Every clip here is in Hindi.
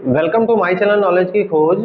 Welcome to my channel knowledge की खोज।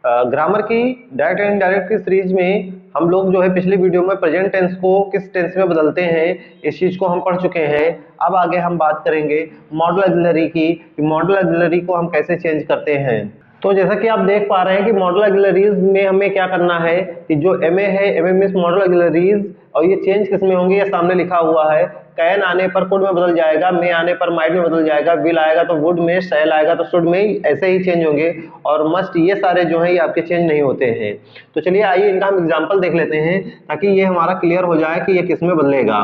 ग्रामर की डायरेक्ट एंड इनडायरेक्ट की सीरीज में हम लोग जो है पिछली वीडियो में प्रेजेंट टेंस को किस टेंस में बदलते हैं इस चीज को हम पढ़ चुके हैं। अब आगे हम बात करेंगे मॉडल ऑक्सिलरी की, मॉडल ऑक्सिलरी को हम कैसे चेंज करते हैं। तो जैसा कि आप देख पा रहे हैं कि मॉडल ऑक्सिलरीज में हमें क्या करना है कि जो एमए है, एमए मींस मॉडल ऑक्सिलरीज, और ये चेंज किस में होंगे, ये सामने लिखा हुआ है। कैन आने पर कुड में बदल जाएगा, मे आने पर माइट में बदल जाएगा, विल आएगा तो वुड में, शैल आएगा तो शुड में, ऐसे ही चेंज होंगे। और मस्ट ये सारे जो है ये आपके चेंज नहीं होते हैं। तो चलिए आइए इनका हम एग्जांपल देख लेते हैं ताकि ये हमारा क्लियर हो जाए कि ये किस में बदलेगा।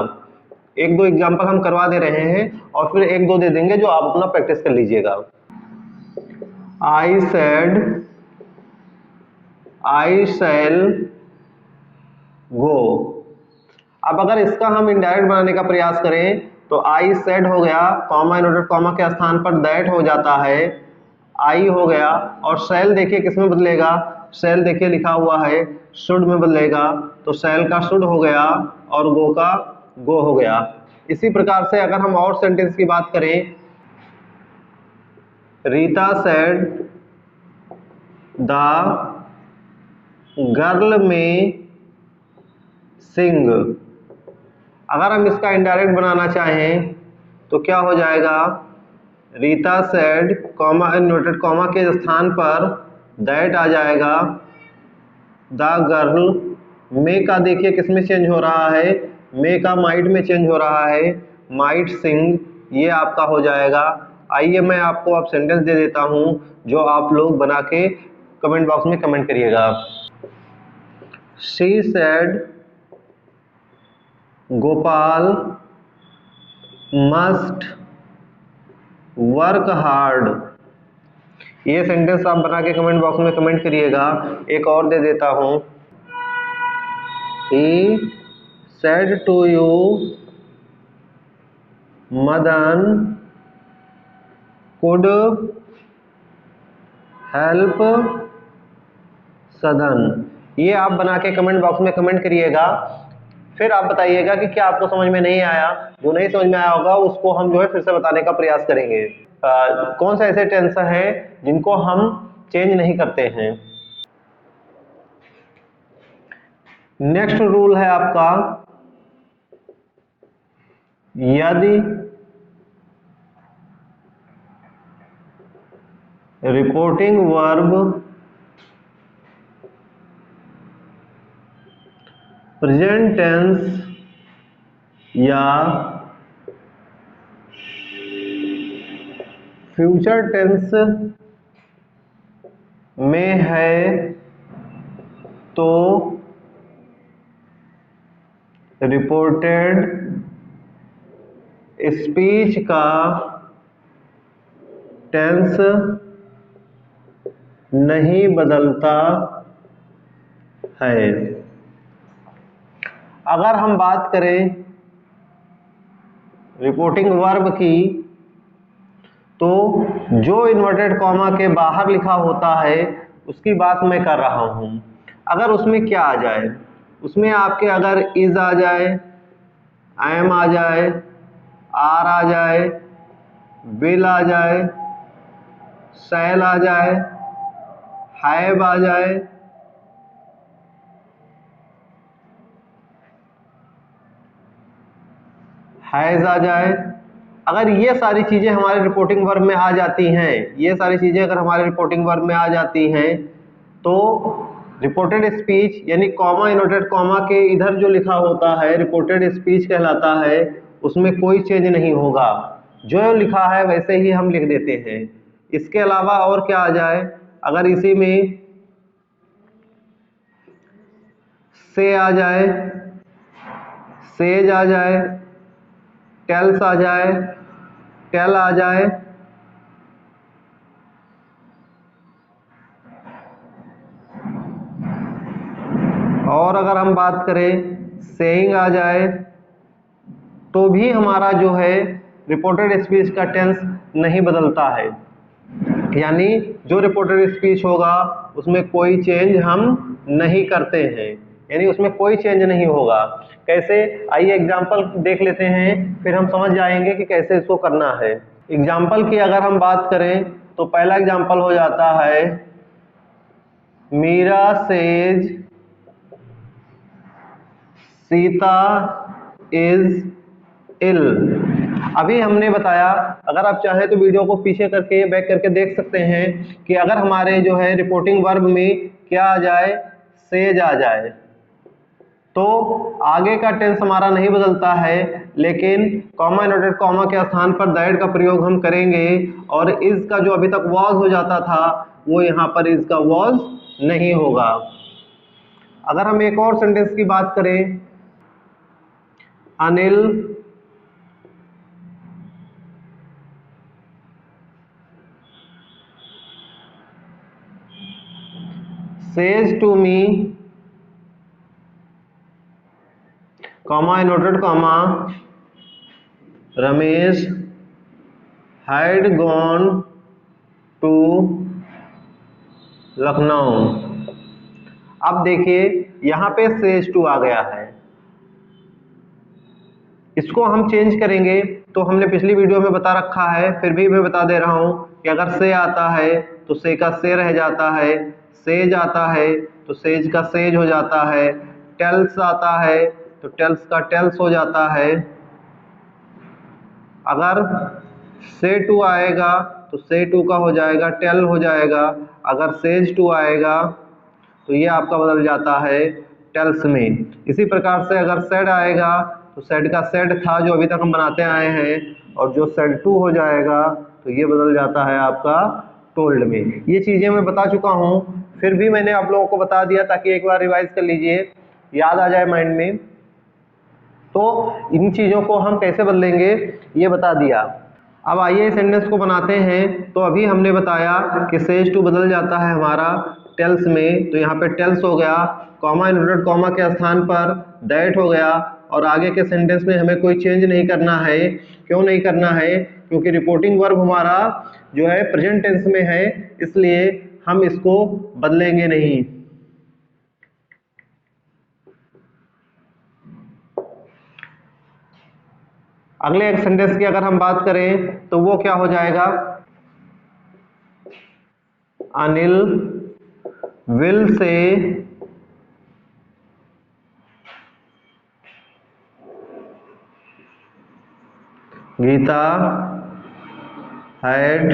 एक दो एग्जांपल हम करवा दे रहे हैं और फिर एक दो दे देंगे जो आप अपना प्रैक्टिस कर लीजिएगा। आई सेड, आई शैल गो। अब अगर इसका हम इनडायरेक्ट बनाने का प्रयास करें तो आई सेड हो गया, कॉमा इनवर्टेड कॉमा के स्थान पर दैट हो जाता है, आई हो गया। और शैल देखिए किस में बदलेगा, शैल देखिए लिखा हुआ है शुड में बदलेगा, तो शैल का शुड हो गया और गो का गो हो गया। इसी प्रकार से अगर हम और सेंटेंस की बात करें, रीता सेड द गर्ल में सिंग। अगर हम इसका इनडायरेक्ट बनाना चाहें तो क्या हो जाएगा, Rita said comma inverted comma के स्थान पर दैट आ जाएगा, द गर्ल। मे का देखिए किस में चेंज हो रहा है, मे का माइट में चेंज हो रहा है, माइट सिंग, ये आपका हो जाएगा। आइए मैं आपको अब सेंटेंस दे देता हूं जो आप लोग बना के कमेंट बॉक्स में कमेंट करिएगा। She said Gopal must work hard. ये सेंटेंस आप बना के कमेंट बॉक्स में कमेंट करिएगा। एक और दे देता हूं, he said to you Madan could help Sadan. ये आप बना के कमेंट बॉक्स में कमेंट करिएगा। फिर आप बताइएगा कि क्या आपको समझ में नहीं आया। जो नहीं समझ में आया होगा उसको हम जो है फिर से बताने का प्रयास करेंगे। कौन से ऐसे टेंस हैं जिनको हम चेंज नहीं करते हैं। नेक्स्ट रूल है आपका, यदि रिपोर्टिंग वर्ब प्रेजेंट टेंस या फ्यूचर टेंस में है तो रिपोर्टेड स्पीच का टेंस नहीं बदलता है। अगर हम बात करें रिपोर्टिंग वर्ब की तो जो इन्वर्टेड कॉमा के बाहर लिखा होता है उसकी बात मैं कर रहा हूं। अगर उसमें क्या आ जाए, उसमें आपके अगर इज आ जाए, एम आ जाए, आर आ जाए, विल आ जाए, शैल आ जाए, हैव आ जाए, हैज आ जाए, अगर ये सारी चीजें हमारे रिपोर्टिंग वर्ब में आ जाती हैं, ये सारी चीजें अगर हमारे रिपोर्टिंग वर्ब में आ जाती हैं तो रिपोर्टेड स्पीच यानी कॉमा इनवर्टेड कॉमा के इधर जो लिखा होता है रिपोर्टेड स्पीच कहलाता है, उसमें कोई चेंज नहीं होगा। जो लिखा है वैसे ही हम लिख देते हैं। इसके अलावा और क्या आ जाए, अगर इसी में से आ जाए, सेज आ जाए, टेल्स आ जाए, टेल आ जाए, और अगर हम बात करें सेइंग आ जाए, तो भी हमारा जो है रिपोर्टेड स्पीच का टेंस नहीं बदलता है। यानी जो रिपोर्टेड स्पीच होगा उसमें कोई चेंज हम नहीं करते हैं, यानी उसमें कोई चेंज नहीं होगा। कैसे, आइए एग्जाम्पल देख लेते हैं, फिर हम समझ जाएंगे कि कैसे इसको करना है। एग्जाम्पल की अगर हम बात करें तो पहला एग्जांपल हो जाता है Meera says Sita is ill. अभी हमने बताया, अगर आप चाहें तो वीडियो को पीछे करके बैक करके देख सकते हैं कि अगर हमारे जो है रिपोर्टिंग वर्ब में क्या आ जाए, सेज आ जाए, तो आगे का टेंस हमारा नहीं बदलता है, लेकिन कॉमा इनवर्टेड कॉमा के स्थान पर दैट का प्रयोग हम करेंगे और इज का जो अभी तक वॉज हो जाता था वो यहाँ पर इज का वॉज नहीं होगा। अगर हम एक और सेंटेंस की बात करें, Anil says to me comma inverted comma Ramesh had gone to Lucknow. अब देखिए यहाँ पे सेज टू आ गया है, इसको हम चेंज करेंगे तो हमने पिछली वीडियो में बता रखा है, फिर भी मैं बता दे रहा हूं कि अगर से आता है तो से का से रह जाता है, सेज आता है तो सेज का सेज हो जाता है, टेल्स आता है तो टेल्स का टेल्स हो जाता है। अगर से टू आएगा तो से टू का हो जाएगा टेल हो जाएगा, अगर सेज टू आएगा तो ये आपका बदल जाता है टेल्स में। इसी प्रकार से अगर सेड आएगा तो सेड का सेड था जो अभी तक हम बनाते आए हैं, और जो सेड टू हो जाएगा तो ये बदल जाता है आपका टोल्ड में। ये चीज़ें मैं बता चुका हूँ, फिर भी मैंने आप लोगों को बता दिया ताकि एक बार रिवाइज कर लीजिए, याद आ जाए माइंड में। तो इन चीज़ों को हम कैसे बदलेंगे ये बता दिया। अब आइए इस सेंटेंस को बनाते हैं। तो अभी हमने बताया कि सेज टू बदल जाता है हमारा टेल्स में, तो यहाँ पे टेल्स हो गया, कॉमा इनवर्टेड कॉमा के स्थान पर दैट हो गया, और आगे के सेंटेंस में हमें कोई चेंज नहीं करना है। क्यों नहीं करना है? क्योंकि रिपोर्टिंग वर्ब हमारा जो है प्रेजेंट टेंस में है, इसलिए हम इसको बदलेंगे नहीं। अगले एक सेंटेंस की अगर हम बात करें तो वो क्या हो जाएगा, Anil will say Geeta had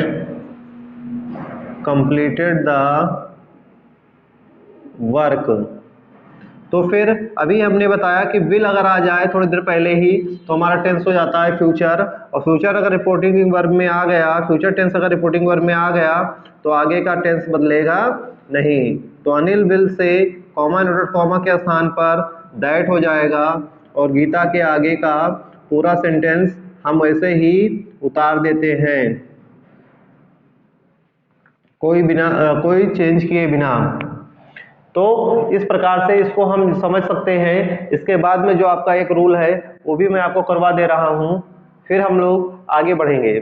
completed the work. तो फिर अभी हमने बताया कि विल अगर आ जाए थोड़ी देर पहले ही तो हमारा टेंस हो जाता है फ्यूचर, और फ्यूचर अगर रिपोर्टिंग वर्ब में आ गया, फ्यूचर टेंस अगर रिपोर्टिंग वर्ब में आ गया तो आगे का टेंस बदलेगा नहीं। तो अनिल विल से कॉमा इनवर्टेड कॉमा के स्थान पर दैट हो जाएगा, और गीता के आगे का पूरा सेंटेंस हम वैसे ही उतार देते हैं, कोई चेंज किए बिना। तो इस प्रकार से इसको हम समझ सकते हैं। इसके बाद में जो आपका एक रूल है वो भी मैं आपको करवा दे रहा हूं, फिर हम लोग आगे बढ़ेंगे।